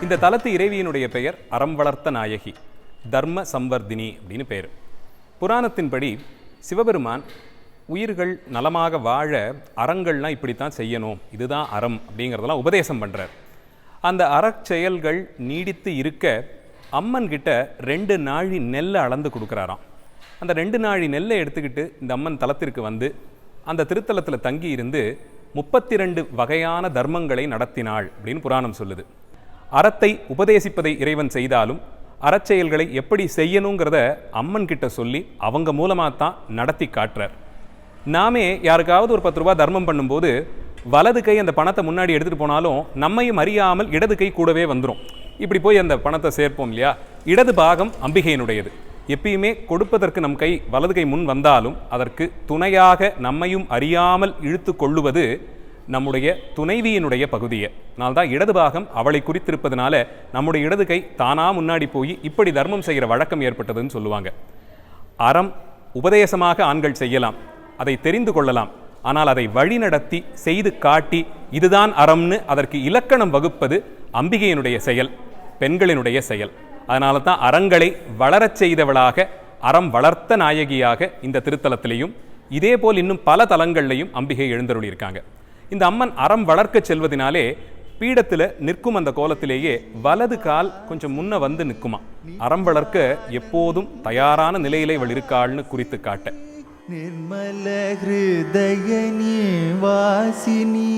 இந்த தலத்து இறைவியினுடைய பெயர் அறம் வளர்த்த நாயகி, தர்ம சம்வர்தினி அப்படின்னு பெயர். புராணத்தின்படி சிவபெருமான் உயிர்கள் நலமாக வாழ அறங்கள்லாம் இப்படித்தான் செய்யணும், இதுதான் அறம் அப்படிங்கிறதெல்லாம் உபதேசம் பண்ணுறார். அந்த அறச்செயல்கள் நீடித்து இருக்க அம்மன் கிட்ட 2 நாழி நெல்லை அளந்து கொடுக்குறாராம். அந்த 2 நாழி நெல்லை எடுத்துக்கிட்டு இந்த அம்மன் தலத்திற்கு வந்து அந்த திருத்தலத்தில் தங்கி இருந்து 32 வகையான தர்மங்களை நடத்தினாள் அப்படின்னு புராணம் சொல்லுது. அறத்தை உபதேசிப்பதை இறைவன் செய்தாலும் அறச்செயல்களை எப்படி செய்யணுங்கிறத அம்மன் கிட்ட சொல்லி அவங்க மூலமாக தான் நடத்தி காட்டுறார். நாமே யாருக்காவது ஒரு 10 ரூபா தர்மம் பண்ணும்போது வலது கை அந்த பணத்தை முன்னாடி எடுத்துகிட்டு போனாலும் நம்மையும் அறியாமல் இடது கை கூடவே வந்துடும். இப்படி போய் அந்த பணத்தை சேர்ப்போம் இல்லையா? இடது பாகம் அம்பிகையினுடையது. எப்பயுமே கொடுப்பதற்கு நம் கை வலது கை முன் வந்தாலும் அதற்கு துணையாக நம்மையும் அறியாமல் இழுத்து கொள்ளுவது நம்முடைய துணைவியினுடைய பகுதியை. அதனால்தான் இடது பாகம் அவளை குறித்திருப்பதனால நம்முடைய இடது கை தானாக முன்னாடி போய் இப்படி தர்மம் செய்கிற வழக்கம் ஏற்பட்டதுன்னு சொல்லுவாங்க. அறம் உபதேசமாக ஆண்கள் செய்யலாம், அதை தெரிந்து கொள்ளலாம். ஆனால் அதை வழிநடத்தி செய்து காட்டி இதுதான் அறம்னு அதற்கு இலக்கணம் வகுப்பது அம்பிகையினுடைய செயல், பெண்களினுடைய செயல். அதனால தான் அறங்களை வளரச் செய்தவளாக, அறம் வளர்த்த நாயகியாக இந்த திருத்தலத்திலையும் இதேபோல் இன்னும் பல தலங்கள்லையும் அம்பிகை எழுந்தருளியிருக்காங்க. இந்த அம்மன் அறம் வளர்க்க செல்வதனாலே பீடத்தில் நிற்கும் அந்த கோலத்திலேயே வலது கால் கொஞ்சம் முன்ன வந்து நிற்குமா. அறம் வளர்க்க எப்போதும் தயாரான நிலையிலே இவள் இருக்காள்னு குறித்து காட்ட. निर्मल हृदय निवासिनी